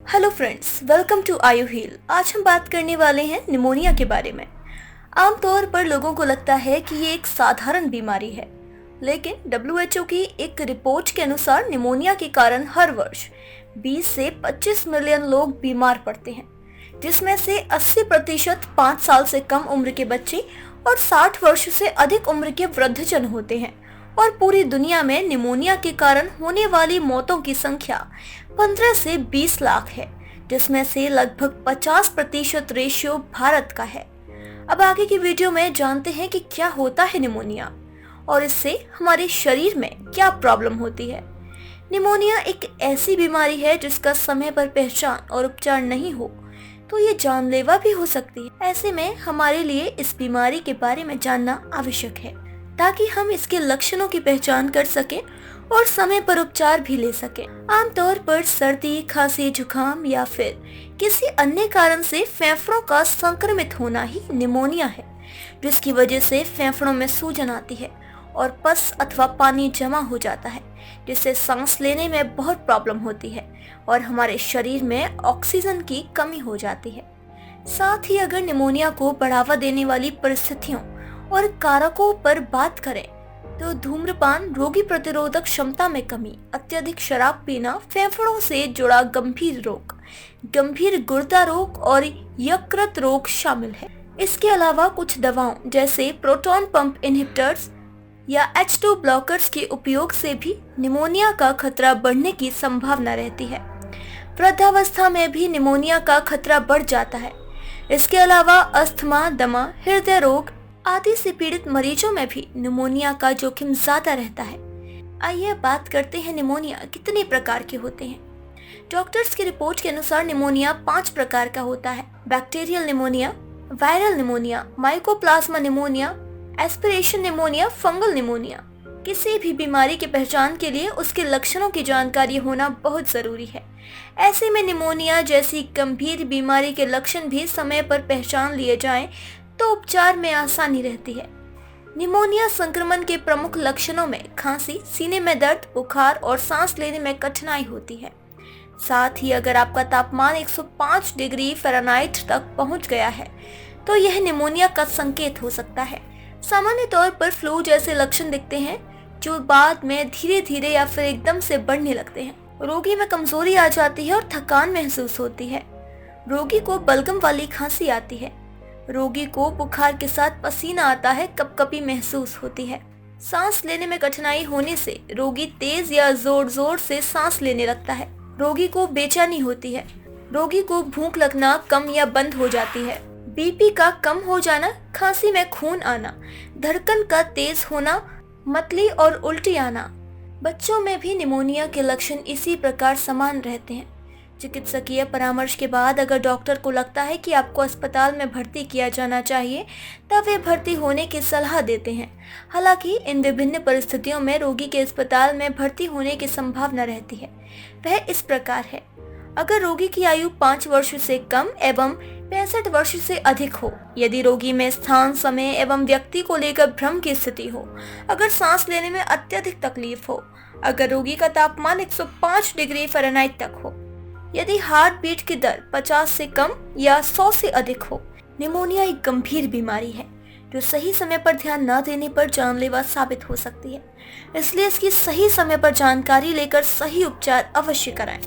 Hello friends, welcome to आयु heal. आज हम बात करने वाले हैं निमोनिया के बारे में। आमतौर पर लोगों को लगता है कि ये एक साधारण बीमारी है, लेकिन डब्ल्यूएचओ की एक रिपोर्ट के अनुसार निमोनिया के कारण हर वर्ष 20 से 25 मिलियन लोग बीमार पड़ते हैं, जिसमें से 80% 5 साल से कम उम्र के बच्चे और 60 वर्ष से अधिक उम्र के वृद्धजन होते हैं। और पूरी दुनिया में निमोनिया के कारण होने वाली मौतों की संख्या 15 से 20 लाख है, जिसमें से लगभग 50% रेशियो भारत का है। अब आगे की वीडियो में जानते हैं कि क्या होता है निमोनिया और इससे हमारे शरीर में क्या प्रॉब्लम होती है। निमोनिया एक ऐसी बीमारी है जिसका समय पर पहचान और उपचार नहीं हो तो ये जानलेवा भी हो सकती है। ऐसे में हमारे लिए इस बीमारी के बारे में जानना आवश्यक है, ताकि हम इसके लक्षणों की पहचान कर सकें और समय पर उपचार भी ले सकें। आमतौर पर सर्दी, खांसी, जुकाम या फिर किसी अन्य कारण से फेफड़ों का संक्रमित होना ही निमोनिया है, जिसकी वजह से फेफड़ों में सूजन आती है और पस अथवा पानी जमा हो जाता है, जिससे सांस लेने में बहुत प्रॉब्लम होती है और हमारे शरीर में ऑक्सीजन की कमी हो जाती है। साथ ही अगर निमोनिया को बढ़ावा देने वाली परिस्थितियों और कारकों पर बात करें तो धूम्रपान, रोगी प्रतिरोधक क्षमता में कमी, अत्यधिक शराब पीना, फेफड़ों से जुड़ा गंभीर रोग, गंभीर गुर्दा रोग और यकृत रोग शामिल है। इसके अलावा कुछ दवाओं जैसे प्रोटॉन पंप इनहिबिटर्स या H2 ब्लॉकर्स के उपयोग से भी निमोनिया का खतरा बढ़ने की संभावना रहती है। वृद्धावस्था में भी निमोनिया का खतरा बढ़ जाता है। इसके अलावा अस्थमा, दमा, हृदय रोग आदि से पीड़ित मरीजों में भी निमोनिया का जोखिम ज्यादा रहता है। आइए बात करते हैं निमोनिया कितने प्रकार के होते हैं। डॉक्टर्स की रिपोर्ट के अनुसार निमोनिया 5 प्रकार का होता है: bacterial pneumonia, viral pneumonia, mycoplasma pneumonia, aspiration pneumonia, fungal pneumonia. किसी भी बीमारी की पहचान के लिए उसके लक्षणों की जानकारी होना बहुत जरूरी है। ऐसे में निमोनिया जैसी गंभीर बीमारी के लक्षण भी समय पर पहचान लिए जाएं तो उपचार में आसानी रहती है। निमोनिया संक्रमण के प्रमुख लक्षणों में खांसी, सीने में दर्द, बुखार और सांस लेने में कठिनाई होती है। साथ ही अगर आपका तापमान 105 डिग्री फ़ारेनहाइट तक पहुंच गया है तो यह निमोनिया का संकेत हो सकता है। सामान्य तौर पर फ्लू जैसे लक्षण दिखते हैं, जो बाद में धीरे धीरे या फिर एकदम से बढ़ने लगते हैं। रोगी में कमजोरी आ जाती है और थकान महसूस होती है। रोगी को बलगम वाली खांसी आती है। रोगी को बुखार के साथ पसीना आता है, कपकपी महसूस होती है। सांस लेने में कठिनाई होने से रोगी तेज या जोर जोर से सांस लेने लगता है। रोगी को बेचैनी होती है। रोगी को भूख लगना कम या बंद हो जाती है। बीपी का कम हो जाना, खांसी में खून आना, धड़कन का तेज होना, मतली और उल्टी आना। बच्चों में भी निमोनिया के लक्षण इसी प्रकार समान रहते हैं। चिकित्सकीय परामर्श के बाद अगर डॉक्टर को लगता है कि आपको अस्पताल में भर्ती किया जाना चाहिए, तब वे भर्ती होने की सलाह देते हैं। हालांकि इन विभिन्न परिस्थितियों में रोगी के अस्पताल में भर्ती होने की संभावना रहती है। वह इस प्रकार है: अगर रोगी की आयु 5 वर्ष से कम एवं 65 वर्ष से अधिक हो, यदि रोगी में स्थान, समय एवं व्यक्ति को लेकर भ्रम की स्थिति हो, अगर सांस लेने में अत्यधिक तकलीफ हो, अगर रोगी का तापमान 105 डिग्री फ़ारेनहाइट तक हो, यदि हार्ट बीट की दर 50 से कम या 100 से अधिक हो। निमोनिया एक गंभीर बीमारी है जो सही समय पर ध्यान न देने पर जानलेवा साबित हो सकती है। इसलिए इसकी सही समय पर जानकारी लेकर सही उपचार अवश्य कराएं।